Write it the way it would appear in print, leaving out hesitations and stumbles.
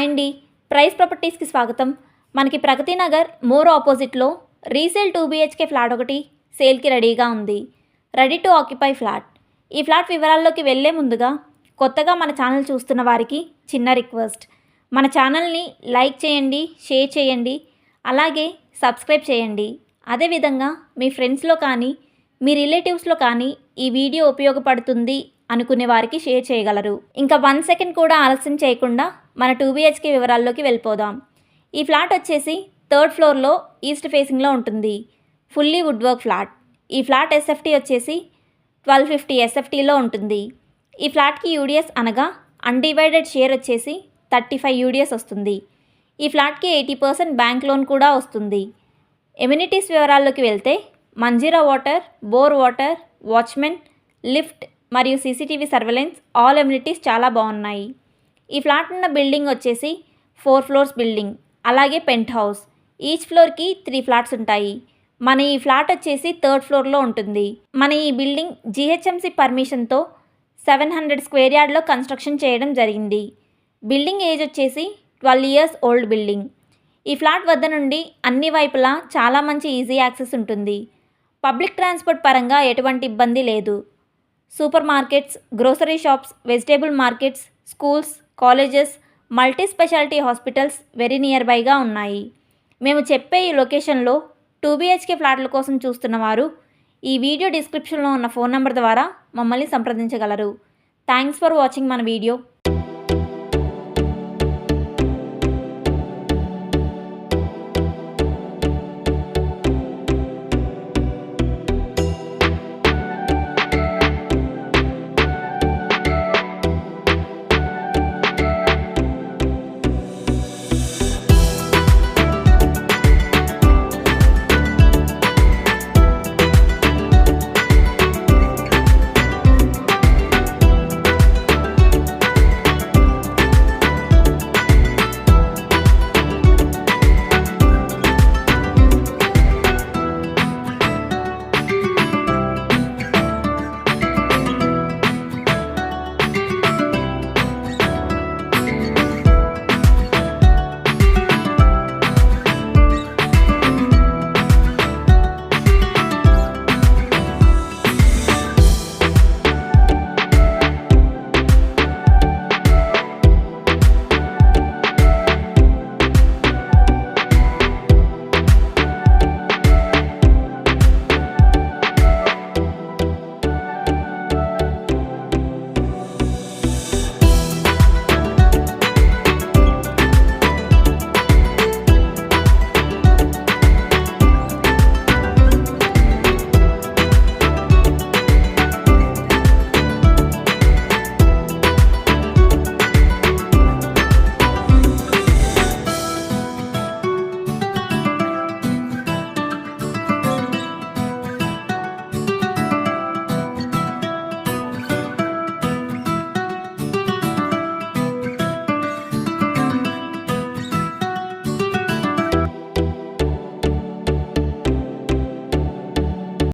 Hi అండి, price ప్రాపర్టీస్కి స్వాగతం. మనకి ప్రగతి నగర్ మోర్ ఆపోజిట్లో రీసేల్ 2 BHK ఫ్లాట్ ఒకటి సేల్కి రెడీగా ఉంది. Ready to occupy flat. ఈ ఫ్లాట్ వివరాల్లోకి వెళ్ళే ముందుగా కొత్తగా మన ఛానల్ చూస్తున్న వారికి చిన్న రిక్వెస్ట్, మన ఛానల్ని లైక్ చేయండి, షేర్ చేయండి, అలాగే సబ్స్క్రైబ్ చేయండి. అదేవిధంగా మీ ఫ్రెండ్స్లో కానీ మీ రిలేటివ్స్లో కానీ ఈ వీడియో ఉపయోగపడుతుంది అనుకునే వారికి షేర్ చేయగలరు. ఇంకా 1 సెకండ్ కూడా ఆలస్యం చేయకుండా మన 2 BHK వివరాల్లోకి వెళ్ళిపోదాం. ఈ ఫ్లాట్ వచ్చేసి 3rd ఫ్లోర్లో ఈస్ట్ ఫేసింగ్లో ఉంటుంది. Fully wood work flat. ఈ ఫ్లాట్ SFT వచ్చేసి 1250 SFTలో ఉంటుంది. ఈ ఫ్లాట్కి UDS అనగా అన్డివైడెడ్ షేర్ వచ్చేసి 35 UDS వస్తుంది. ఈ ఫ్లాట్కి 80% బ్యాంక్ లోన్ కూడా వస్తుంది. ఎమ్యూనిటీస్ వివరాల్లోకి వెళ్తే Manjeera water, bore water, watchmen, lift మరియు CCTV సర్వేలెన్స్, ఆల్ ఎమ్యూనిటీస్ చాలా బాగున్నాయి. ఈ ఫ్లాట్ ఉన్న బిల్డింగ్ వచ్చేసి 4 ఫ్లోర్స్ బిల్డింగ్, అలాగే పెంట్ హౌస్. ఈచ్ ఫ్లోర్కి 3 ఫ్లాట్స్ ఉంటాయి. మన ఈ ఫ్లాట్ వచ్చేసి 3rd ఫ్లోర్లో ఉంటుంది. మన ఈ బిల్డింగ్ GHMC పర్మిషన్తో 700 స్క్వేర్ యార్డ్లో కన్స్ట్రక్షన్ చేయడం జరిగింది. బిల్డింగ్ ఏజ్ వచ్చేసి 12 ఇయర్స్ ఓల్డ్ బిల్డింగ్. ఈ ఫ్లాట్ వద్ద నుండి అన్ని వైపులా చాలా మంచి ఈజీ యాక్సెస్ ఉంటుంది. పబ్లిక్ ట్రాన్స్పోర్ట్ పరంగా ఎటువంటి ఇబ్బంది లేదు. Super markets, grocery shops, vegetable markets, schools, colleges, multi speciality hospitals very near బైగా ఉన్నాయి. మేము చెప్పే ఈ లొకేషన్లో 2 BHK ఫ్లాట్ల కోసం చూస్తున్న వారు ఈ వీడియో డిస్క్రిప్షన్లో ఉన్న ఫోన్ నెంబర్ ద్వారా మమ్మల్ని సంప్రదించగలరు. థ్యాంక్స్ ఫర్ వాచింగ్ మన వీడియో.